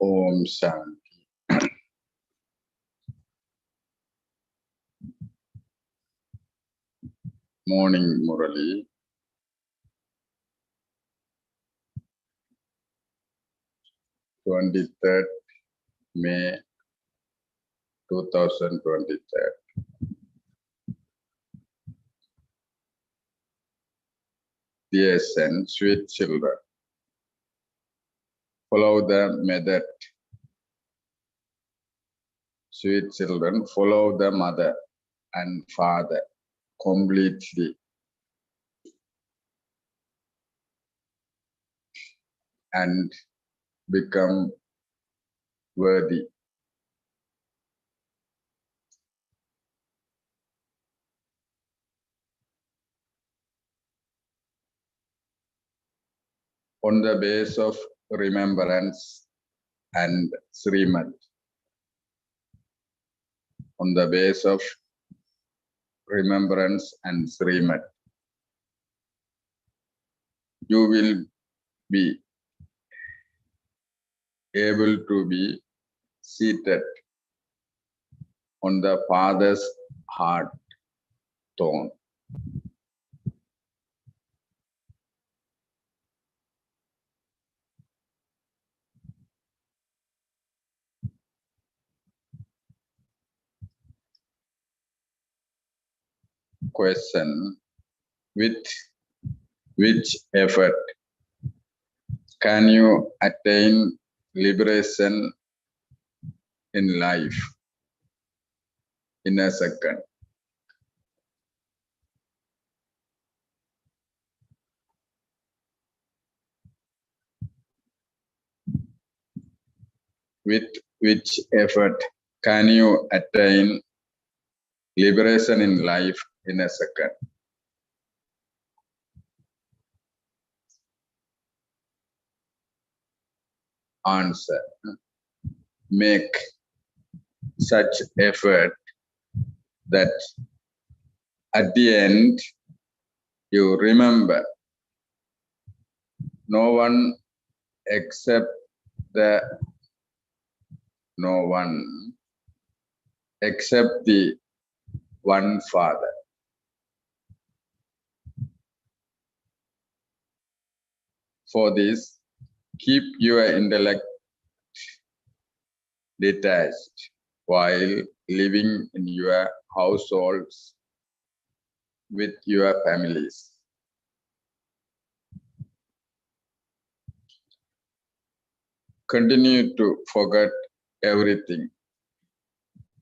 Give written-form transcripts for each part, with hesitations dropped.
Om Shanti. Morning, Murli. 23rd May 2023. Dear son, sweet children, follow the method. Sweet children, follow the mother and father completely and become worthy. On the base of remembrance and Srimad. On the base of remembrance and Srimad, you will be able to be seated on the Father's heart throne. question, with which effort can you attain liberation in life in a second? With which effort can you attain liberation in life in a second? Answer. Make such effort that at the end you remember no one except the one Father. For this, keep your intellect detached while living in your households with your families. Continue to forget everything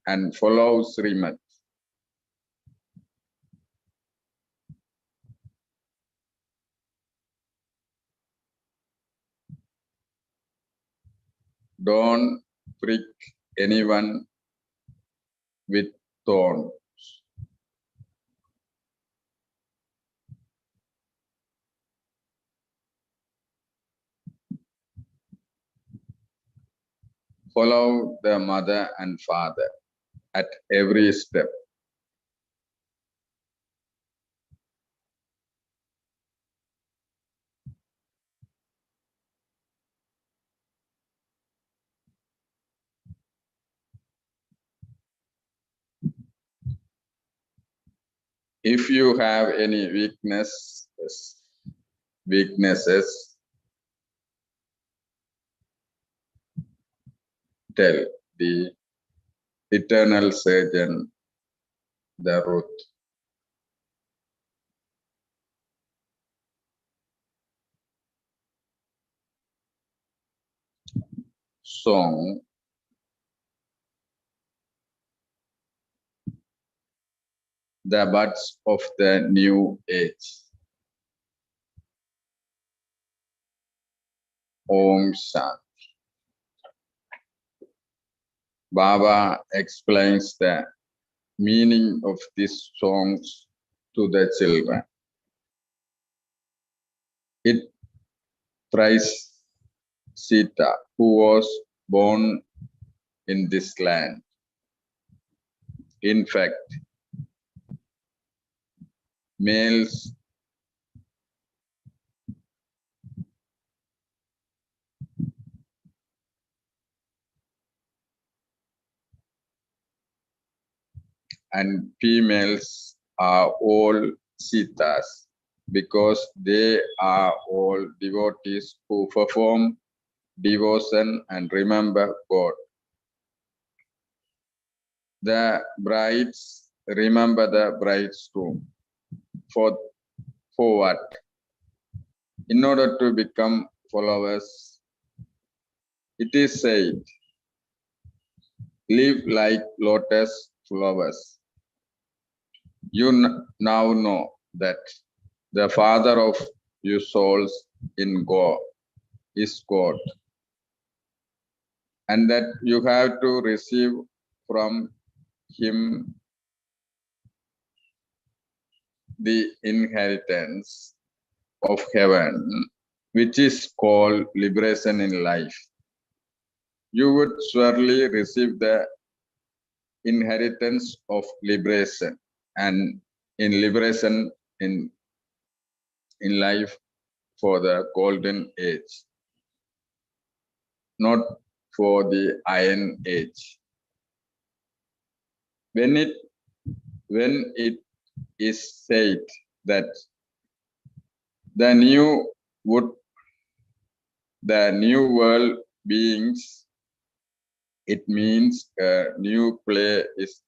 and follow Srimad. Don't prick anyone with thorns. Follow the mother and father at every step. If you have any weaknesses, tell the eternal surgeon the truth. Song. The buds of the new age. Om Shanti. Baba explains the meaning of these songs to the children. It praises Sita, who was born in this land. In fact, males and females are all Sitas because they are all devotees who perform devotion and remember God. The brides remember the bridegroom. For what? In order to become followers, it is said, live like lotus flowers. You now know that the Father of your souls in God is God, and that you have to receive from Him the inheritance of heaven, which is called liberation in life. You would surely receive the inheritance of liberation, and in liberation in life for the golden age, not for the iron age. When it is said that the new world beings, it means a new play is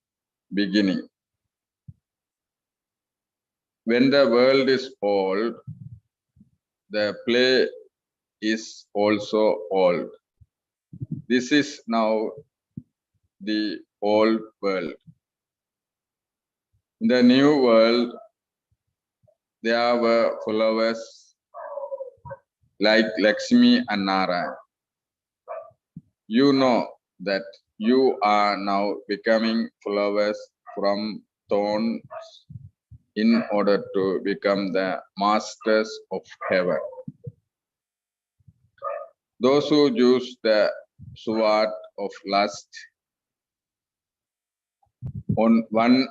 beginning. when the world is old, the play is also old. This is now the old world. In the new world, there were followers like Lakshmi and Narayan. You know that you are now becoming followers from thorns in order to become the masters of heaven. Those who use the sword of lust on one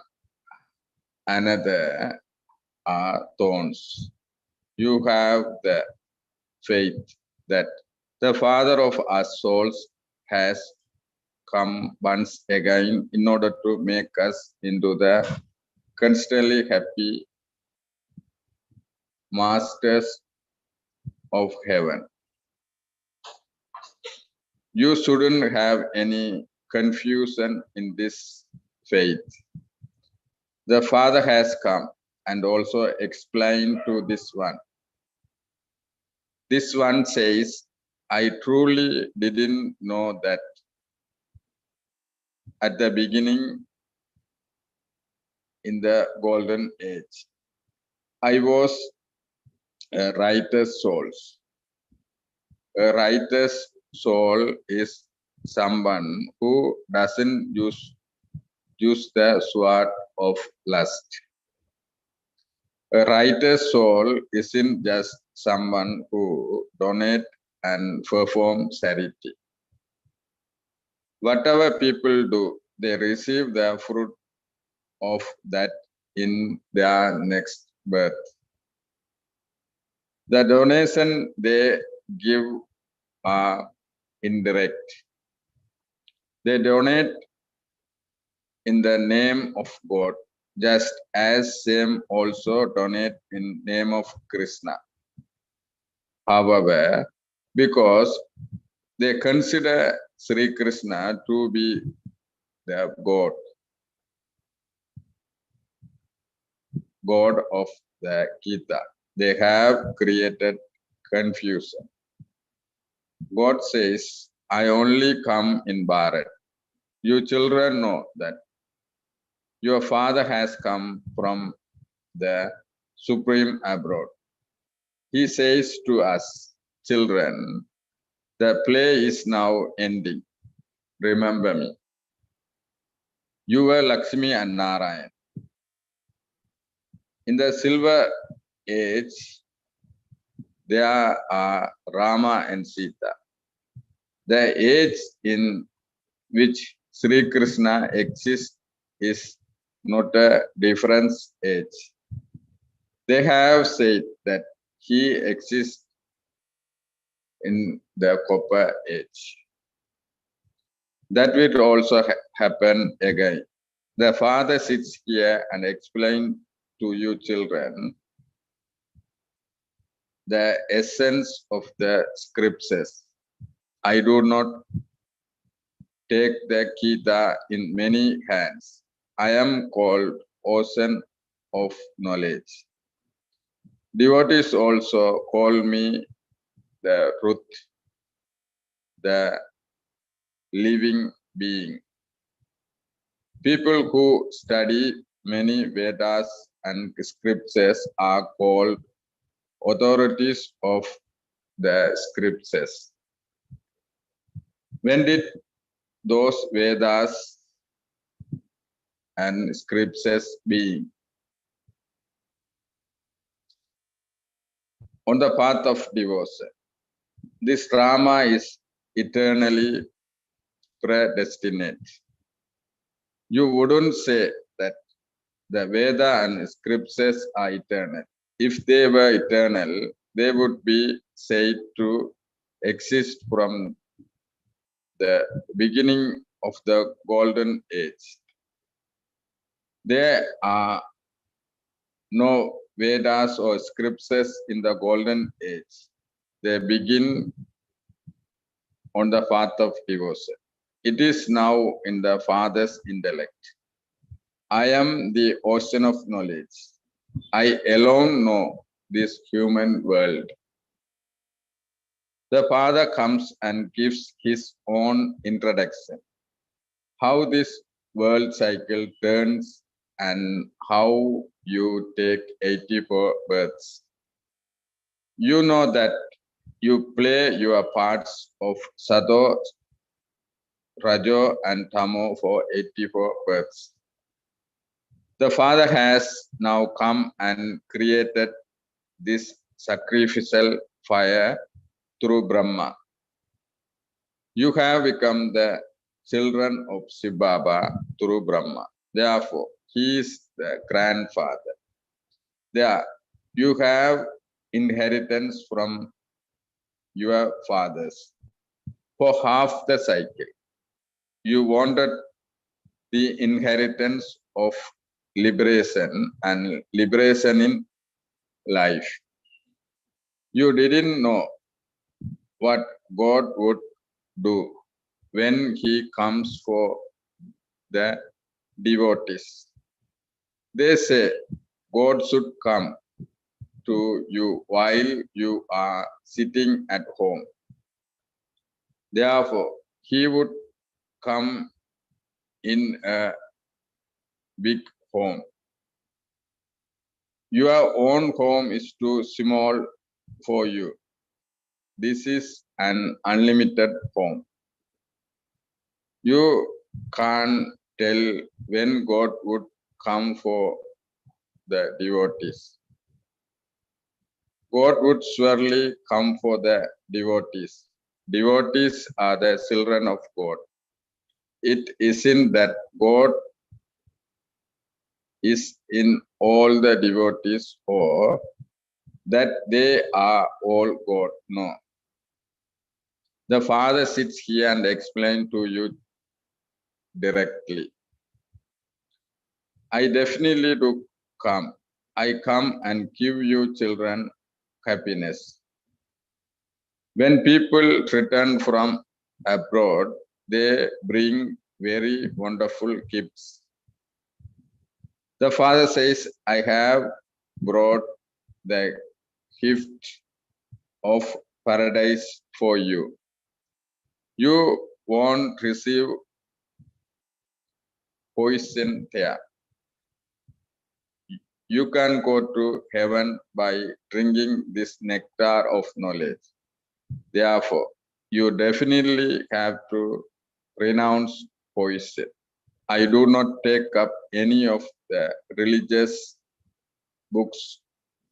another are thorns. You have the faith that the Father of our souls has come once again in order to make us into the constantly happy masters of heaven. You shouldn't have any confusion in this faith. The Father has come and also explained to this one. This one says, I truly didn't know that at the beginning in the golden age. I was a writer's soul. A writer's soul is someone who doesn't use the sword of lust. A writer's soul isn't just someone who donate and perform charity. Whatever people do, they receive the fruit of that in their next birth. The donation they give are indirect. They donate in the name of God, just as same also donate in name of Krishna. However, because they consider Sri Krishna to be the God of the Gita, they have created confusion. God says, I only come in Bharat. You children know that your father has come from the supreme abroad. He says to us, children, the play is now ending. Remember me. You were Lakshmi and Narayan. In the silver age, there are Rama and Sita. The age in which Sri Krishna exists is not a difference age. They have said that he exists in the copper age. That will also happen again. The father sits here and explains to you children the essence of the scriptures. I do not take the Gita in many hands. I am called ocean of knowledge. Devotees also call me the truth, the living being. People who study many Vedas and scriptures are called authorities of the scriptures. When did those Vedas and scriptures being? On the path of devotion. This drama is eternally predestinate. You wouldn't say that the Veda and scriptures are eternal. If they were eternal, they would be said to exist from the beginning of the golden age. There are no Vedas or scriptures in the golden age. They begin on the path of devotion. It is now in the Father's intellect. I am the ocean of knowledge. I alone know this human world. The Father comes and gives his own introduction. How this world cycle turns and how you take 84 births. You know that you play your parts of Sado, Rajo, and Tamo for 84 births. The Father has now come and created this sacrificial fire through Brahma. You have become the children of Shiv Baba through Brahma. Therefore, he is the grandfather. There, you have inheritance from your fathers. For half the cycle, you wanted the inheritance of liberation and liberation in life. You didn't know what God would do when he comes for the devotees. They say God should come to you while you are sitting at home. Therefore, he would come in a big home. Your own home is too small for you. This is an unlimited home. You can't tell when God would come for the devotees. God would surely come for the devotees. Devotees are the children of God. It isn't that God is in all the devotees or that they are all God. No. The Father sits here and explains to you directly. I definitely do come. I come and give you children happiness. When people return from abroad, they bring very wonderful gifts. The Father says, I have brought the gift of paradise for you. You won't receive poison there. You can go to heaven by drinking this nectar of knowledge. Therefore, you definitely have to renounce poison. I do not take up any of the religious books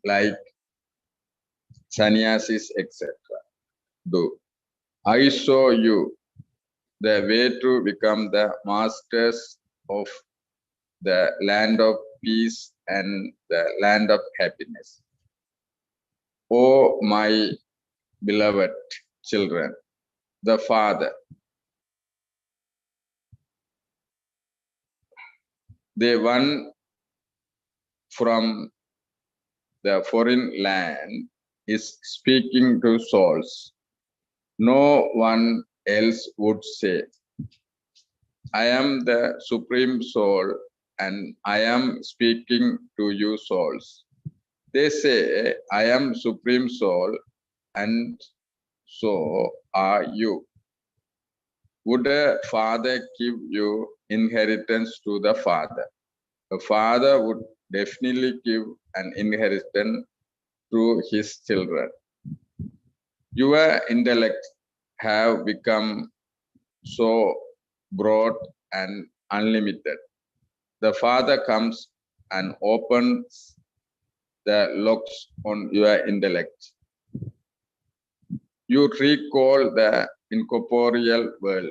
like sannyasis, etc. Do. I show you the way to become the masters of the land of peace and the land of happiness. O my beloved children, the Father, the one from the foreign land, is speaking to souls. No one else would say, I am the Supreme Soul and I am speaking to you souls. They say, I am Supreme Soul and so are you. Would a father give you inheritance to the father? A father would definitely give an inheritance to his children. Your intellect have become so broad and unlimited. The Father comes and opens the locks on your intellect. You recall the incorporeal world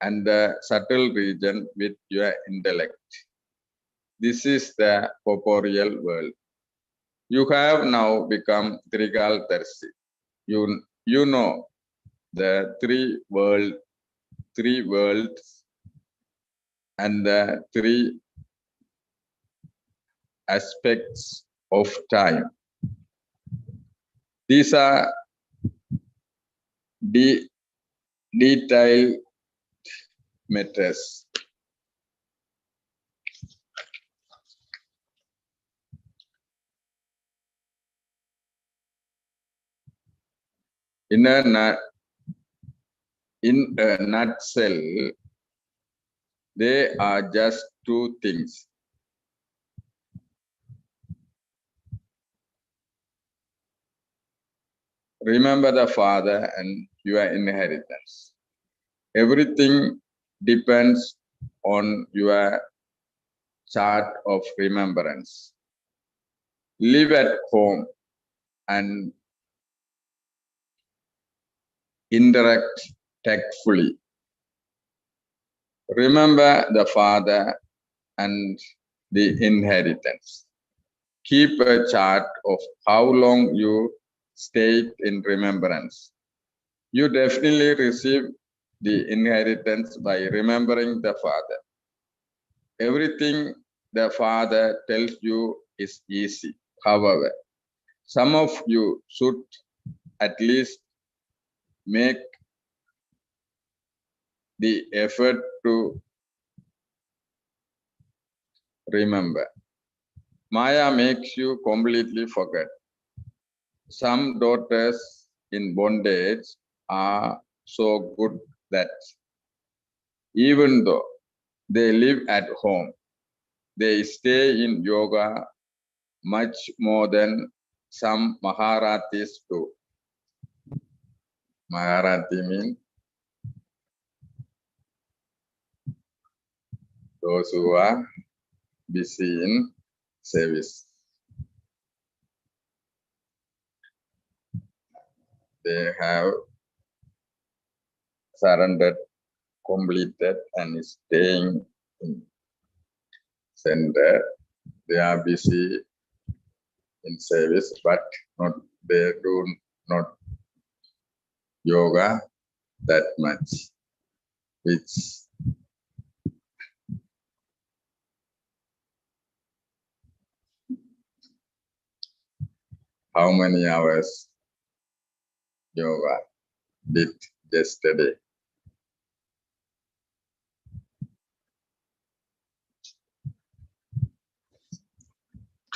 and the subtle region with your intellect. This is the corporeal world. You have now become Trigaldarshi. You know the three worlds and the three aspects of time. These are detailed matters. In a nutshell, they are just two things. Remember the Father and your inheritance. Everything depends on your chart of remembrance. Live at home and interact tactfully. Remember the Father and the inheritance. Keep a chart of how long you stayed in remembrance. You definitely receive the inheritance by remembering the Father. Everything the Father tells you is easy. However, some of you should at least make the effort to remember. Maya makes you completely forget. Some daughters in bondage are so good that even though they live at home, they stay in yoga much more than some Maharatis do. Maharati means those who are busy in service. They have surrendered, completed, and staying in center. They are busy in service, but not they do not yoga that much. Which how many hours yoga did yesterday?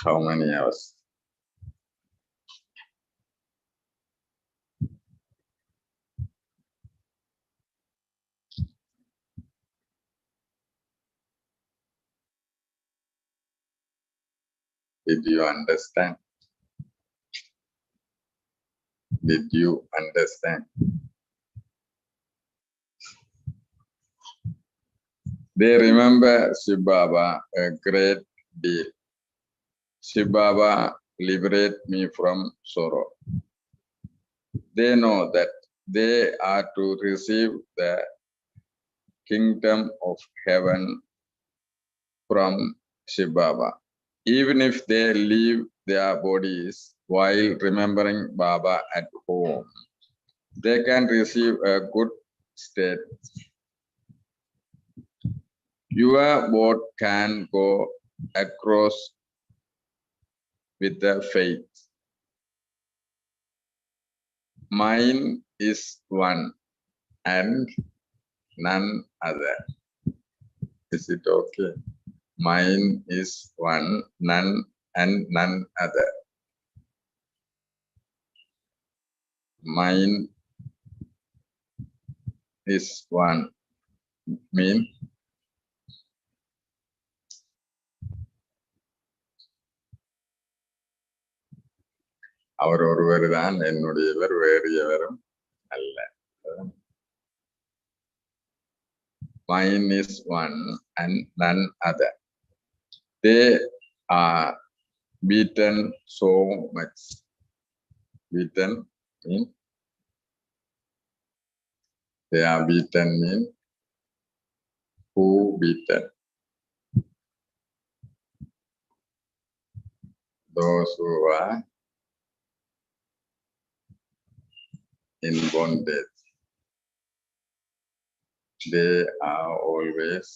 How many hours? Did you understand? Did you understand? They remember Shiv Baba a great deal. Shiv Baba liberate me from sorrow. They know that they are to receive the kingdom of heaven from Shiv Baba. Even if they leave their bodies while remembering Baba at home, they can receive a good state. Your boat can go across with the faith. Mine is one and none other. Is it okay? Mine is one, none and none other. Mine is one. Mean அவர் ஒருவர் தான் என்னுடையவர் வேறு எவரும் அல்ல. Mine is one and none other. They are beaten so much. Beaten mean they are beaten mean who beaten? Those who are in bondage. They are always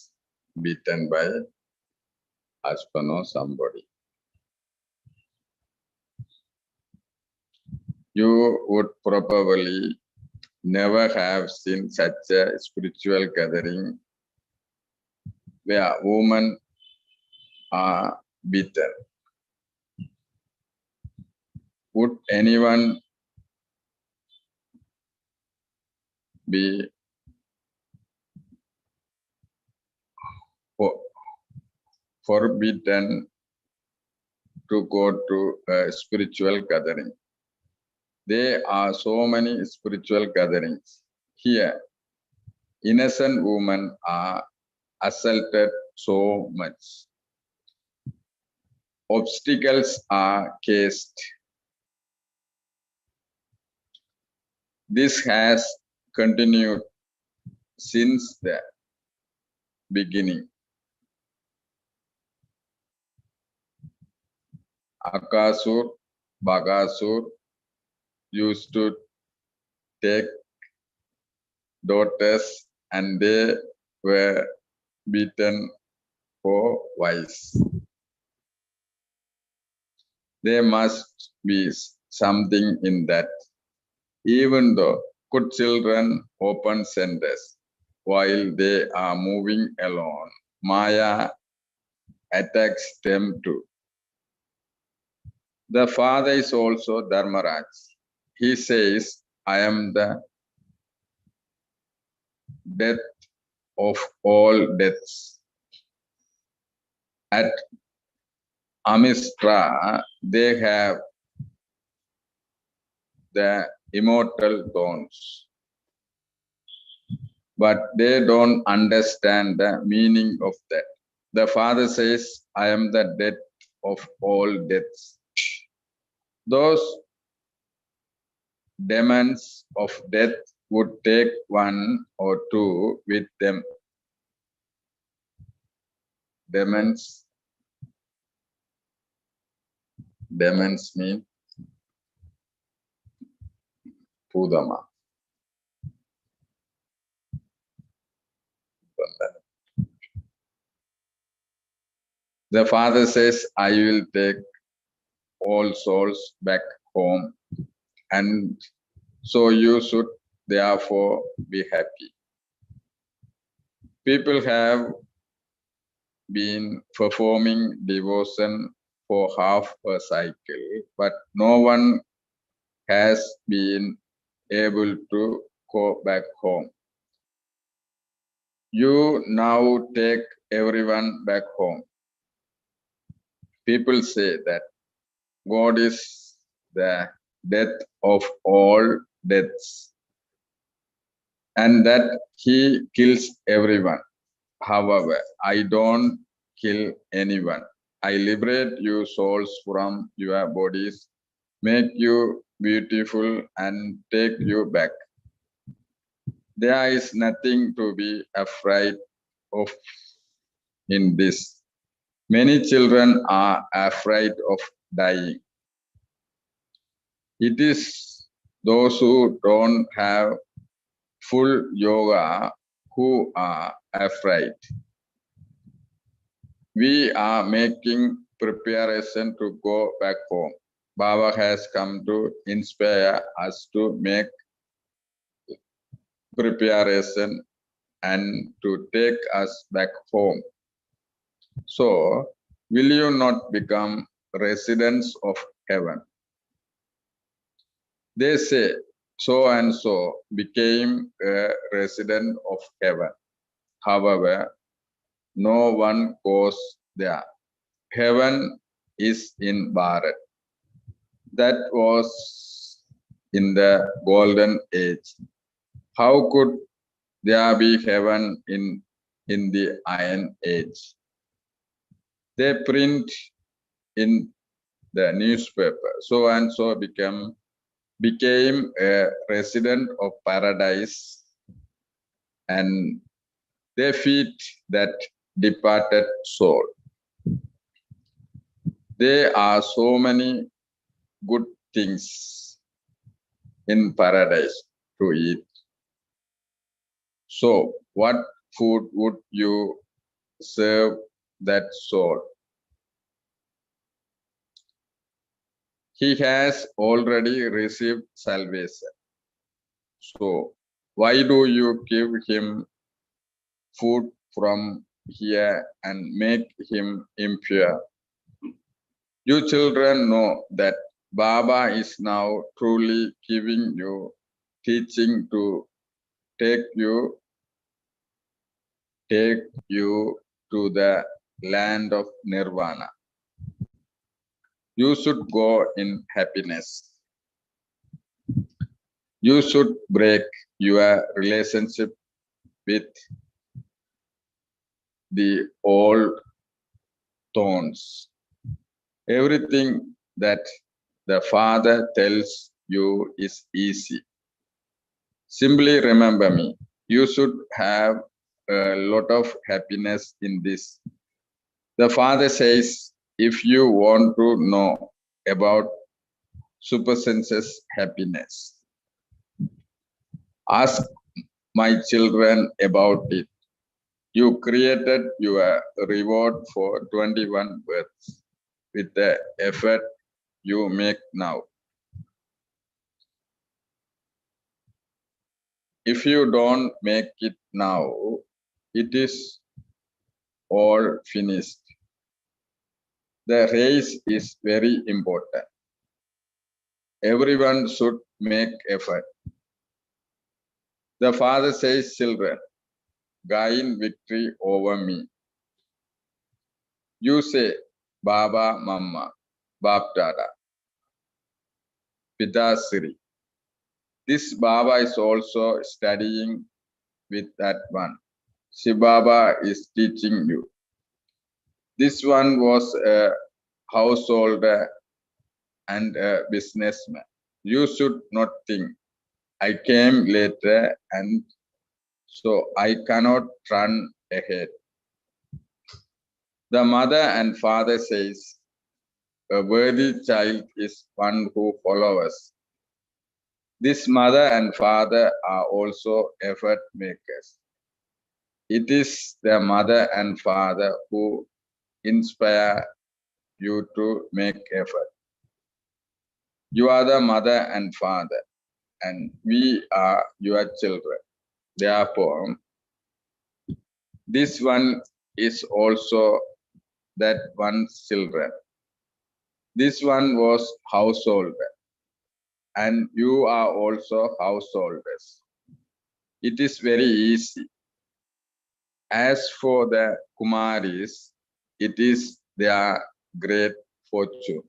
beaten by husband or somebody. You would probably never have seen such a spiritual gathering where women are beaten. Would anyone be forbidden to go to a spiritual gathering. There are so many spiritual gatherings. Here, innocent women are assaulted so much. Obstacles are cased. This has continued since the beginning. Akasur, Bagasur used to take daughters and they were beaten for vice. There must be something in that. Even though good children open centers while they are moving alone, Maya attacks them too. The father is also Dharmaraj. He says, I am the death of all deaths. At Amistra, they have the immortal thorns, but they don't understand the meaning of that. The father says, I am the death of all deaths. Those demons of death would take one or two with them. Demons mean Pudama. The father says, I will take all souls back home, and so you should therefore be happy. People have been performing devotion for half a cycle, but no one has been able to go back home. You now take everyone back home. People say that God is the death of all deaths and that he kills everyone. However, I don't kill anyone. I liberate you souls from your bodies, make you beautiful and take you back. There is nothing to be afraid of in this. Many children are afraid of dying. It is those who don't have full yoga who are afraid. We are making preparation to go back home. Baba has come to inspire us to make preparation and to take us back home. So, will you not become residents of heaven? They say, so and so became a resident of heaven. However, no one goes there. Heaven is in Bharat. That was in the golden age. How could there be heaven in the iron age? They print in the newspaper, so and so became a resident of paradise, and they feed that departed soul. There are so many good things in paradise to eat. So, what food would you serve that soul? He has already received salvation. So, why do you give him food from here and make him impure? You children know that Baba is now truly giving you teaching to take you to the land of nirvana. You should go in happiness. You should break your relationship with the old thorns. Everything that the Father tells you is easy. Simply remember me. You should have a lot of happiness in this. The Father says, if you want to know about supersenses happiness, ask my children about it. You created your reward for 21 births with the effort you make now. If you don't make it now, it is all finished. The race is very important. Everyone should make effort. The Father says, children, gain victory over me. You say, Baba, Mama, Bap Dada, Pita Siri. This Baba is also studying with that one. Shibaba is teaching you. This one was a householder and a businessman. You should not think, I came later and so I cannot run ahead. The mother and father says, a worthy child is one who follows. This mother and father are also effort makers. It is the mother and father who inspire you to make effort. You are the mother and father, and we are your children. Therefore, this one is also that one's children. This one was householder, and you are also householders. It is very easy. As for the Kumaris, it is their great fortune.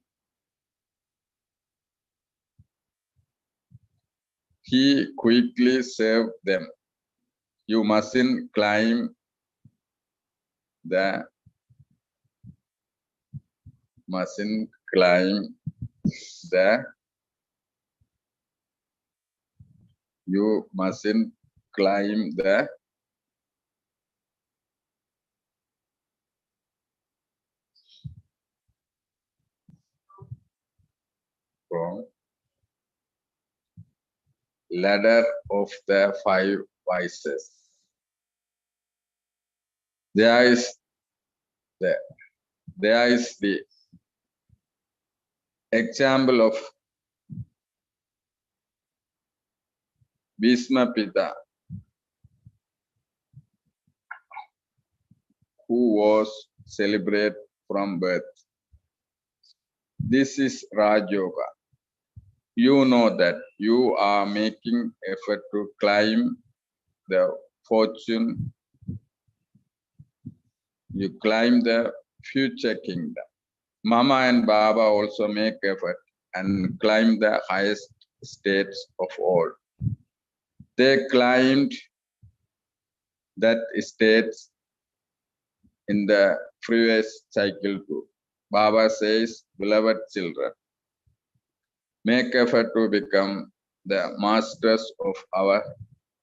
He quickly saved them. You mustn't climb the you mustn't climb the ladder of the five vices. There is the example of Bhishma Pita, who was celebrated from birth. This is Raj Yoga. You know that you are making effort to climb the fortune. You climb the future kingdom. Mama and Baba also make effort and climb the highest states of all. They climbed that states in the previous cycle too. Baba says, beloved children, make effort to become the masters of our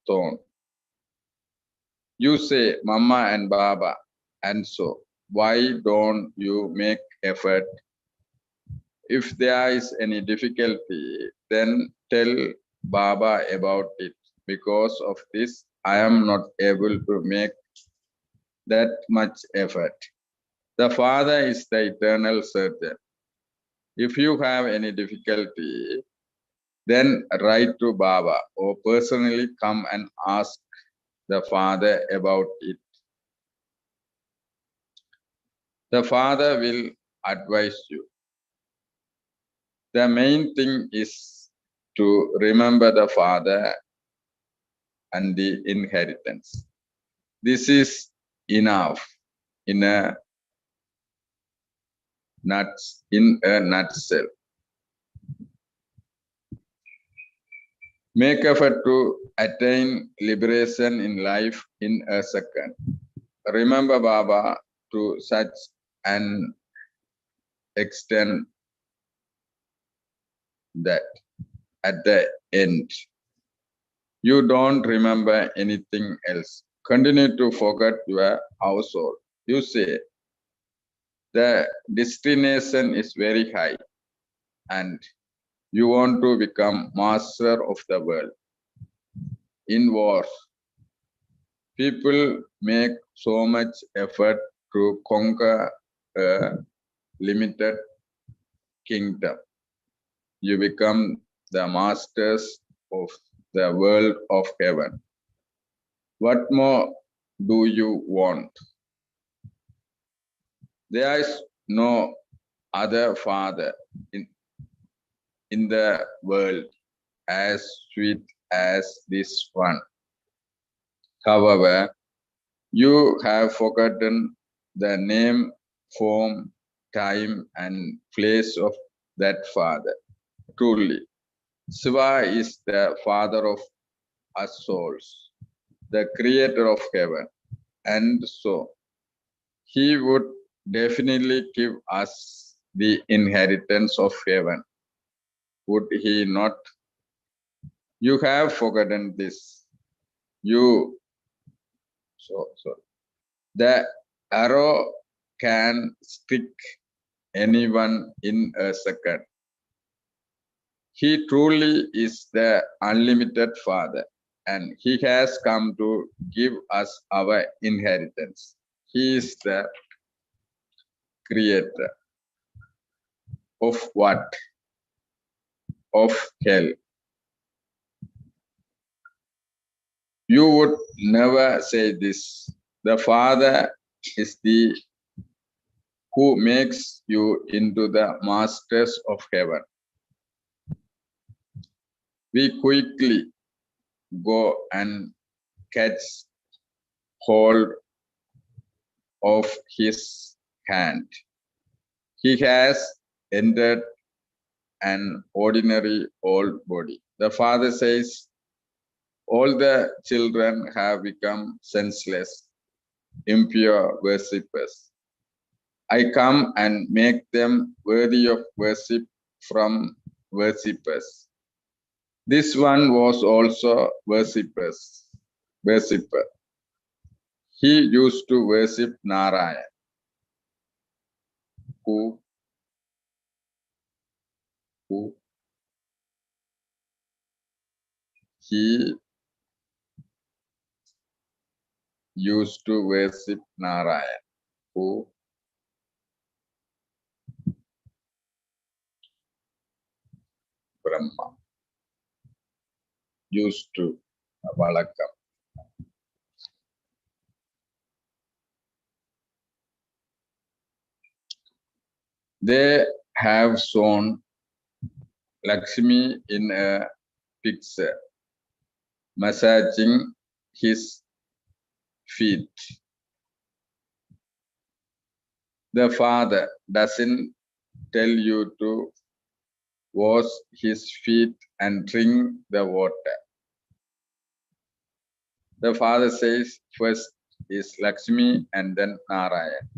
throne. You say, Mama and Baba, and so, why don't you make effort? If there is any difficulty, then tell Baba about it. Because of this, I am not able to make that much effort. The Father is the eternal surgeon. If you have any difficulty, then write to Baba or personally come and ask the Father about it. The Father will advise you. The main thing is to remember the Father and the inheritance. This is enough in a nutshell. Make effort to attain liberation in life in a second. Remember Baba to such an extent that at the end, you don't remember anything else. Continue to forget your household. You say, the destination is very high and you want to become master of the world. In wars, people make so much effort to conquer a limited kingdom. You become the masters of the world of heaven. What more do you want? There is no other father in the world as sweet as this one. However, you have forgotten the name, form, time, and place of that father. Truly, Shiva is the father of us souls, the creator of heaven, and so he would definitely give us the inheritance of heaven. Would he not? You have forgotten this. The arrow can stick anyone in a second. He truly is the unlimited Father, and He has come to give us our inheritance. He is the creator of what? Of hell. You would never say this. The Father is the who makes you into the masters of heaven. We quickly go and catch hold of his hand. He has entered an ordinary old body. The Father says, all the children have become senseless, impure worshippers. I come and make them worthy of worship from worshippers. This one was also worshipper. He used to worship Narayan, who he used to worship Narayan, who Brahma used to Valakam. They have shown Lakshmi in a picture, massaging his feet. The Father doesn't tell you to wash his feet and drink the water. The Father says first is Lakshmi and then Narayan.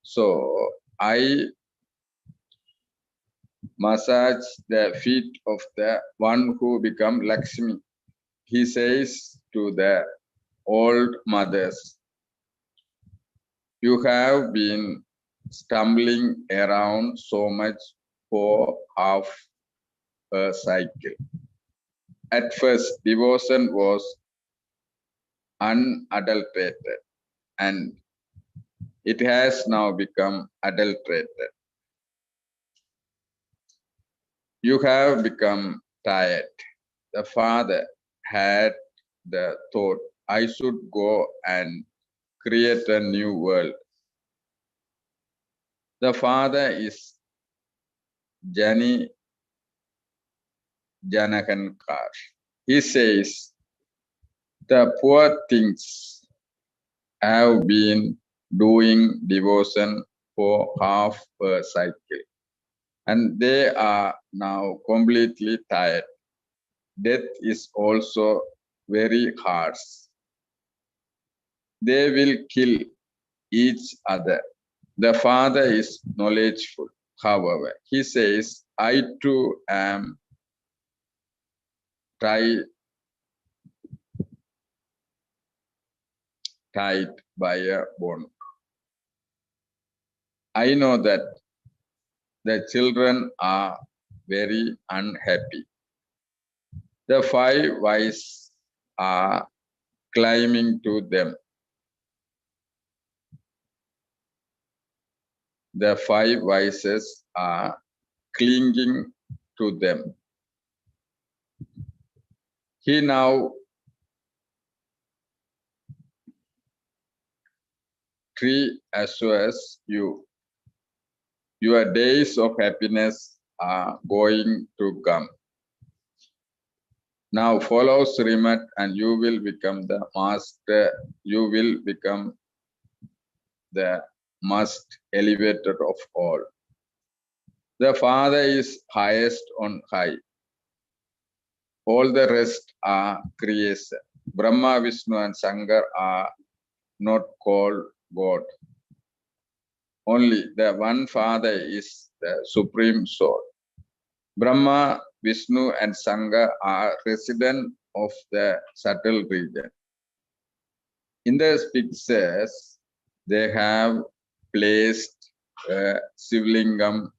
So I massage the feet of the one who become Lakshmi. He says to the old mothers, you have been stumbling around so much for half a cycle. At first, devotion was unadulterated and it has now become adulterated. You have become tired. The Father had the thought, I should go and create a new world. The Father is Janakankar. He says, The poor things have been doing devotion for half a cycle, and they are now completely tired. Death is also very harsh. They will kill each other. The father is knowledgeful. However, he says, I too am tied by a bond. I know that the children are very unhappy. The five wise are climbing to them. The five vices are clinging to them. He now reassures you. Your days of happiness are going to come. Now follow Srimat and you will become the master. You will become the most elevated of all. The Father is highest on high. All the rest are creation. Brahma, Vishnu and Shankar are not called God. Only the one Father is the Supreme Soul. Brahma, Vishnu and Shankar are resident of the subtle region. In the pictures, they have placed a Sivlingam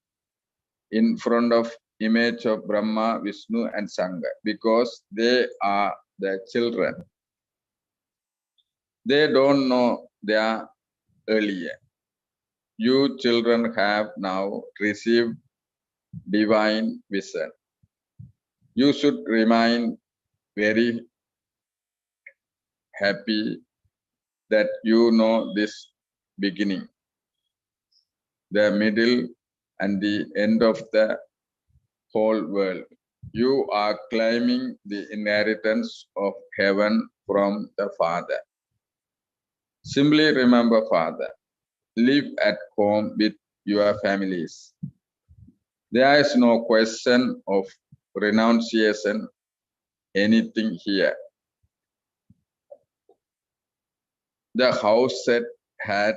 in front of image of Brahma, Vishnu and Shankar because they are the children. They don't know they are earlier. You children have now received divine vision. You should remain very happy that you know this beginning, the middle and the end of the whole world. You are claiming the inheritance of heaven from the Father. Simply remember, Father, live at home with your families. There is no question of renunciation, anything here. The house set had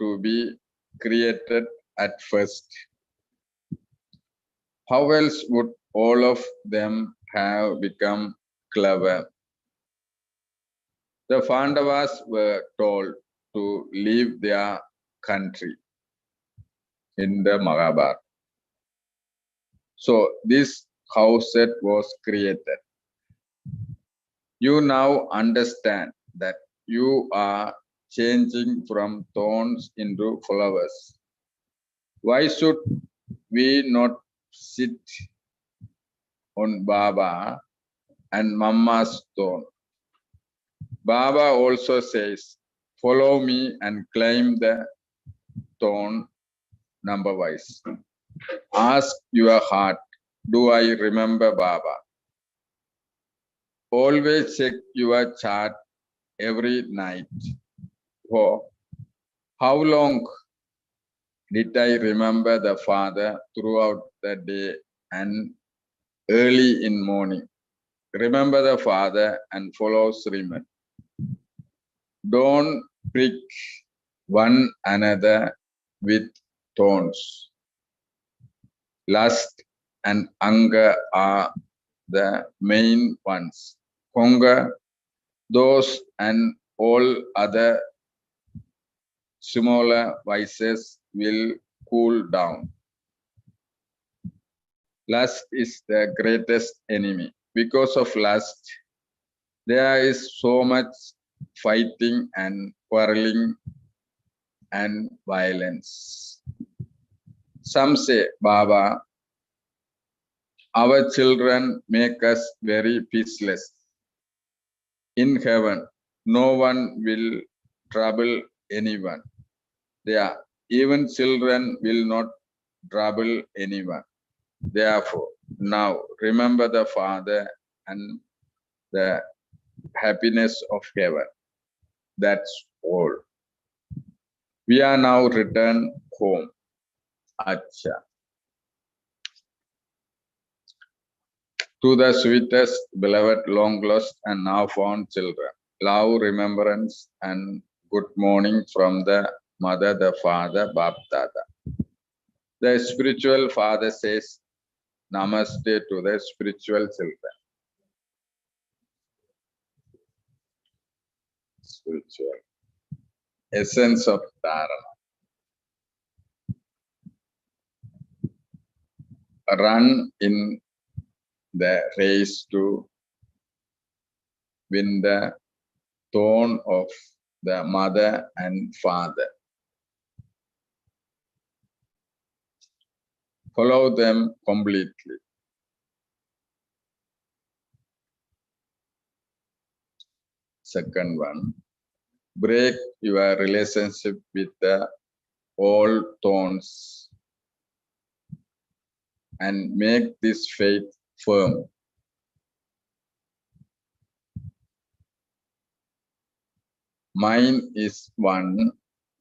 to be created at first. How else would all of them have become clever? The Pandavas were told to leave their country in the Mahabharata. So this house set was created. You now understand that you are changing from thorns into flowers. Why should we not sit on Baba and Mama's thorn? Baba also says, follow me and climb the thorn number wise. Ask your heart, do I remember Baba? Always check your chart every night. Oh, how long did I remember the Father throughout the day and early in morning? Remember the Father and follow Sriman. Don't prick one another with thorns. Lust and anger are the main ones. Conquer those and all other smaller vices will cool down. Lust is the greatest enemy. Because of lust, there is so much fighting and quarreling and violence. Some say, Baba, our children make us very peaceless. In heaven, no one will trouble anyone. There, even children will not trouble anyone. Therefore, now remember the Father and the happiness of heaven. That's all. We are now returned home. Acha. To the sweetest, beloved, long lost, and now found children. Love, remembrance, and good morning from the mother, the father, Bap Dada. The spiritual father says namaste to the spiritual children. Spiritual essence of Dharana. Run in the race to win the throne of the mother and father. Follow them completely. Second one, break your relationship with the old thorns and make this faith firm. Mine is one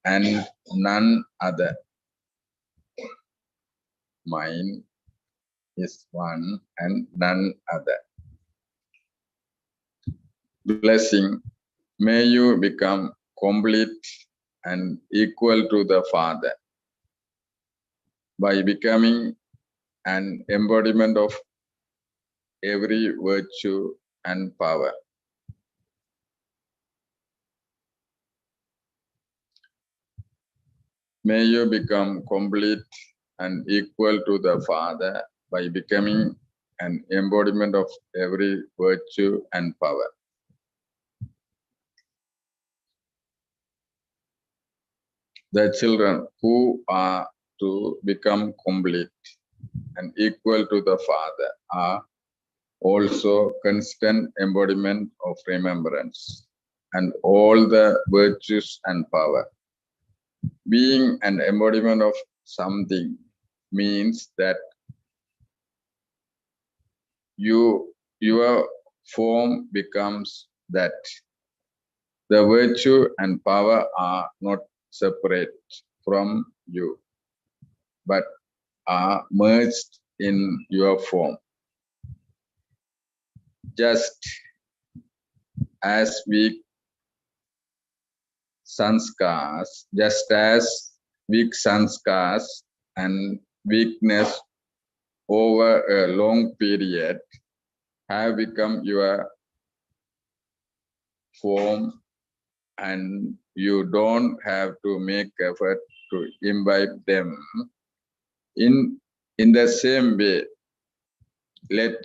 and none other. Mine is one and none other. Blessing, may you become complete and equal to the Father by becoming an embodiment of every virtue and power. May you become complete and equal to the Father by becoming an embodiment of every virtue and power. The children who are to become complete and equal to the Father are also constant embodiment of remembrance and all the virtues and power. Being an embodiment of something means that your form becomes that. The virtue and power are not separate from you, but are merged in your form. Just as weak sanskars and weakness over a long period have become your form, and you don't have to make effort to imbibe them. In the same way, let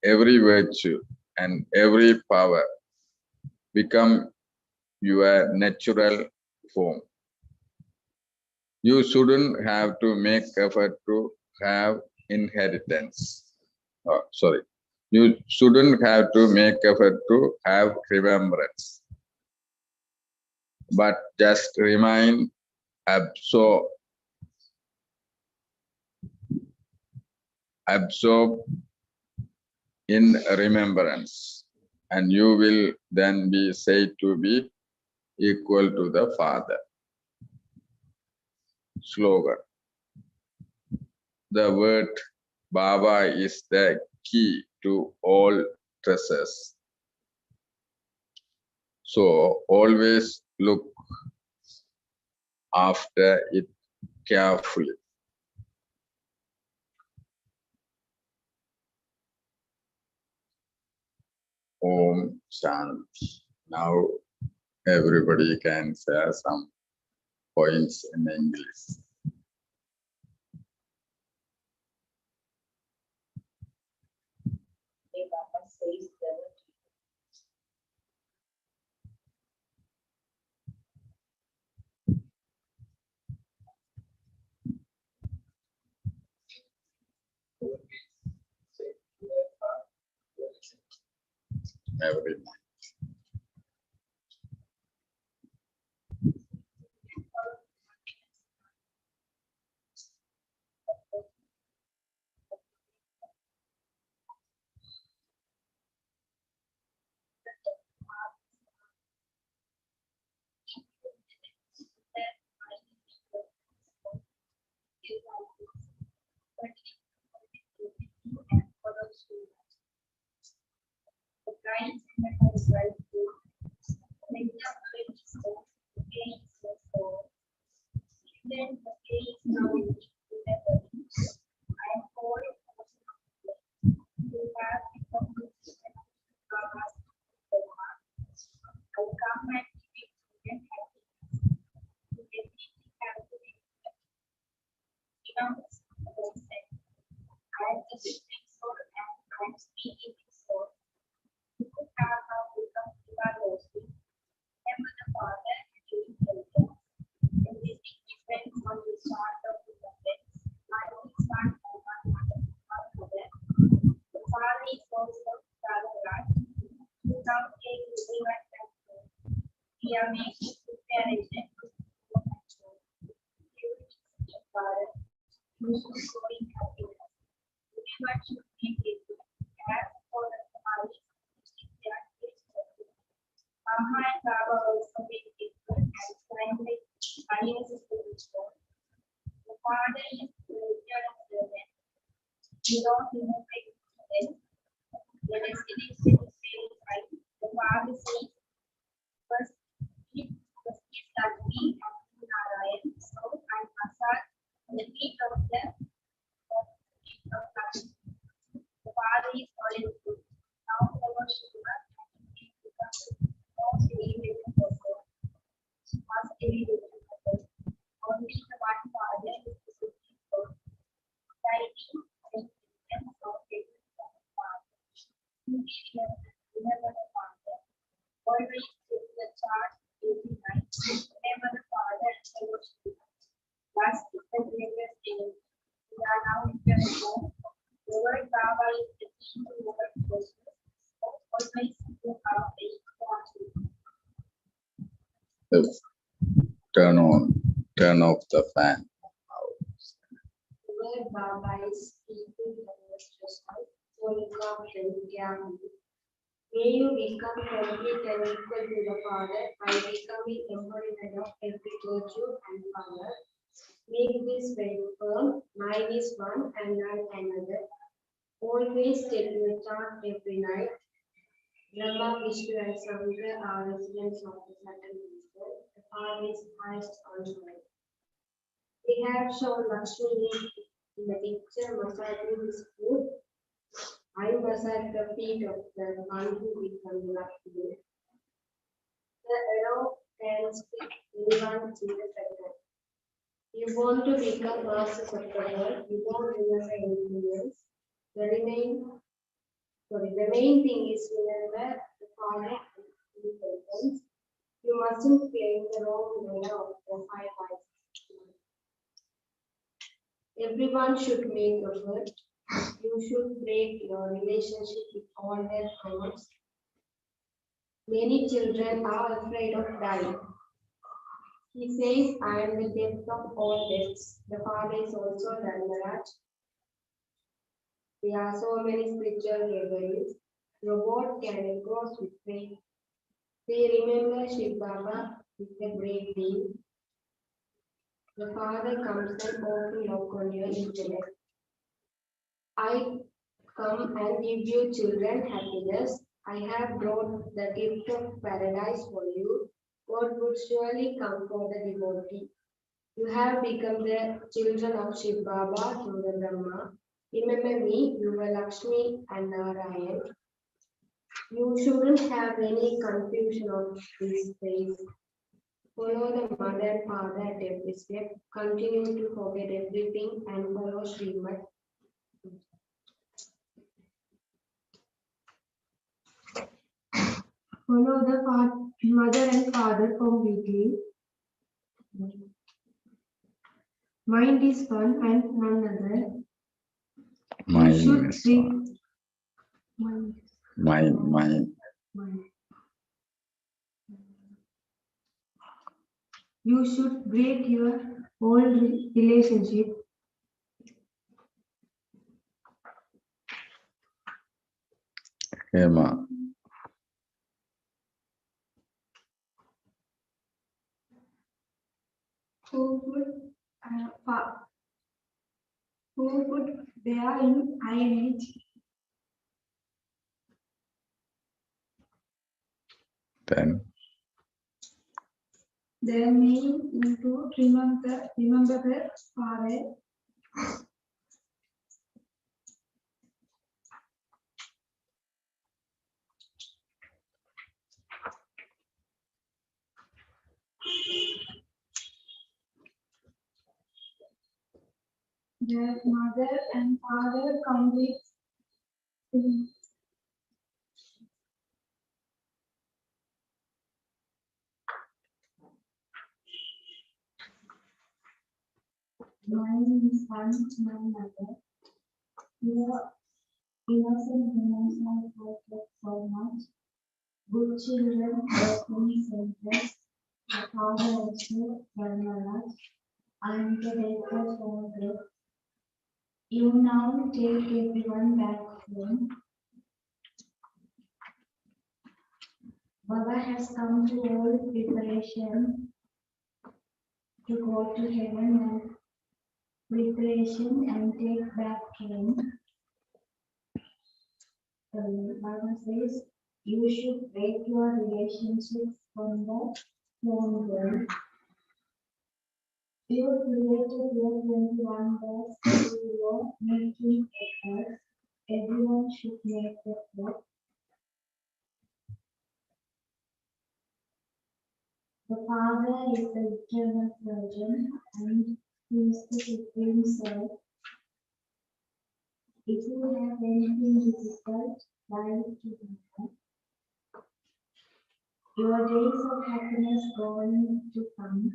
every virtue and every power become your natural form. You shouldn't have to make effort to have inheritance. Oh, sorry. You shouldn't have to make effort to have remembrance, but just remain absorbed in remembrance, and you will then be said to be equal to the Father. Slogan. The word Baba is the key to all treasures. So always look after it carefully. Om Shanti. Now everybody can share some points in English. Baba says Every is right to make the register, the pay is so. Then the pay is now remember. I am all you have become the I come and give you happiness. You definitely have to be I am the speaking soul and I am speaking soul. You have now become Divarosi. Remember the Father and you intelligence. Everything depends on the start of the sentence. Life is one for one mother. The Father is also Father right. Without taking everyone back home. We are making preparation for the control. You is Father. You should go in happiness. Everyone should be grateful. As for the Father, their history. Mama and Baba also made grateful and finally highest spiritual. The Father is spiritual and servant. You don't remove it. The destination is very right. The Father says, first is Lakshmi and Narayan. So I massage the feet of Lakshmi. The Father is already good. Now follow Shiva and it becomes most elevated person. Must elevate person. Only the one Father is the supreme God. Guiding and influence of every Father. Remember the Father. Always take the charge every night. Remember the Father and follow Shiva. Last is the greatest day. We are now in the home. The word Baba is the key to word process. Always you have a Yes. Turn off the fan. The word Baba is keeping the stress out. So you come and may you become complete and equal to the Father by becoming embodiment of every virtue and power. Make this very firm. Mine is one and none another. Always take your chant every night. Brahma, Vishnu, and Samudra are residents of the Saturn system. The Father is highest on high. We have shown Lakshmi in the picture massaging his foot. I massage the feet of the one who becomes Lakshmi. The arrow can speak anyone in the second. You want to become masters of the world, you don't remember anything else. The main thing is remember the Father and intelligence. You mustn't claim the wrong manner of the 5 eyes. Everyone should make effort. You should break your relationship with all their powers. Many children are afraid of dying. He says, I am the depth of all depths. The Father is also Dharmaraj. There are so many spiritual reveries. Robot can engross with faith. They remember Shiv Baba with a great deal. The Father comes and often knock on your intellect. I come and give you children happiness. I have brought the gift of paradise for you. God would surely come for the devotee. You have become the children of Shiv Baba through the Brahma. Remember me, you were Lakshmi and Narayan. You shouldn't have any confusion of this phase. Follow the mother and father at every step. Continue to forget everything and follow Srimad. Follow the mother and father completely. Mind is one and none other. Mind is one. Mind. You should break your old relationship. Hema. Who would bear in iron age? Then Their main include remember the father, their mother and father complete. My son, my mother, your innocent women have helped so much. Good children, working soldiers, the father also Dharmaraj, and the director for the. You now take everyone back home. Baba has come to all preparation to go to heaven and preparation and take back home. Baba says you should break your relationships from the phone world. You created your 21 days to your making efforts. Everyone should make effort. The Father is the eternal Virgin and He is the Supreme Self. If you have anything difficult, life to be. Your days of happiness going to come.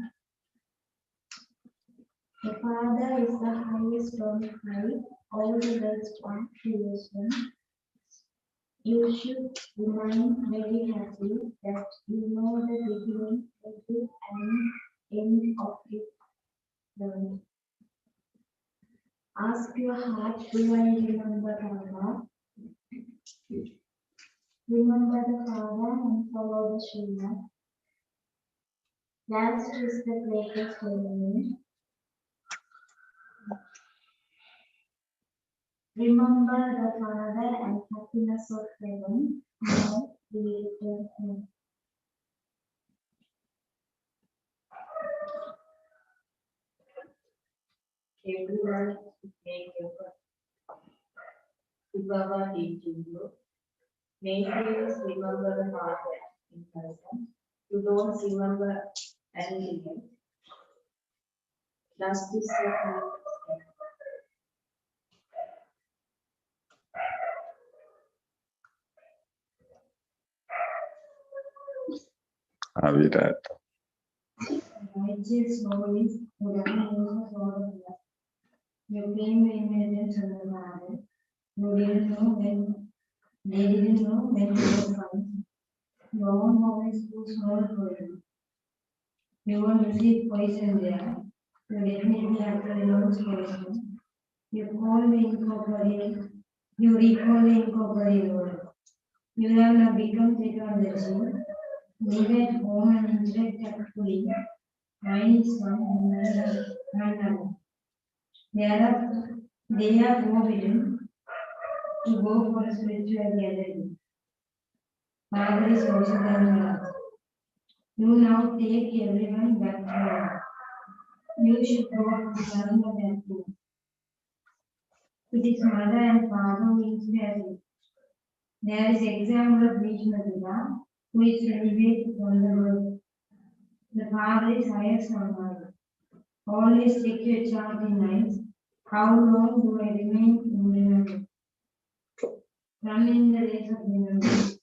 The Father is the highest on high, all the best of creation. You should remain very happy that you know the beginning, middle, and end of it. Learning. Ask your heart, do I remember Baba? Remember the Father and follow the Srila. Last is the greatest element. Remember the Father and happiness of heaven. Now we return home. Everyone should make effort. To Baba teaching you. Make sure remember the Father in person. You don't remember anything else. Last is the greatest. Avirat. Righteous law is the government of all of us. You came in from the Father. You didn't know when they didn't know when you were coming. Your own knowledge was small for you. You won't receive poison there. You definitely have to renounce poison. You call the incorporeal. You recall the incorporeal. You have now become technology. Live at home and interact tactfully. Mine is one and another. They are forbidden to go for a spiritual gathering. Father is also Dharmaraj. You now take everyone back home. You should go to Dharma temple. It is mother and father who inspire. There is example of Vishnu who is elevated from the world. The father is highest on mother. Always take your chant in mind. How long do I remain in remembrance? Run in the race of remembrance.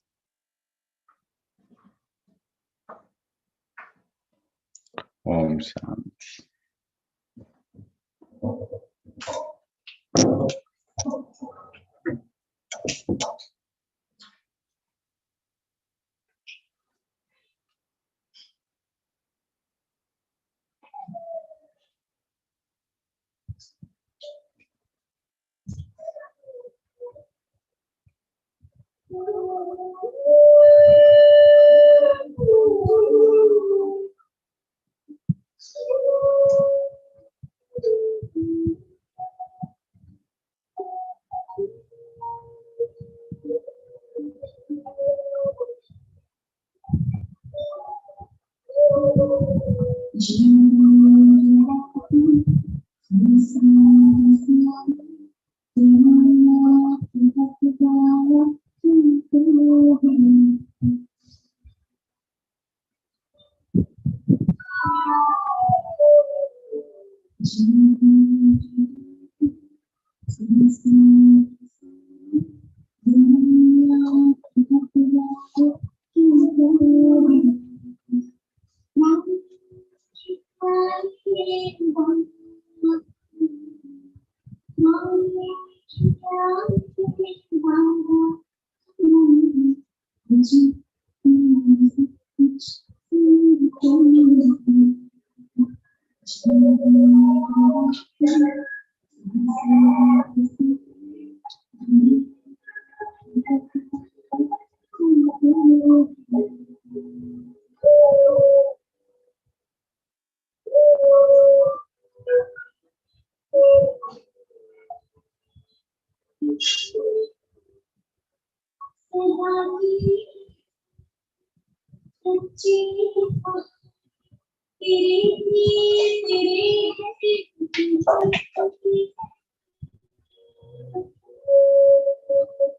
Om Shanti.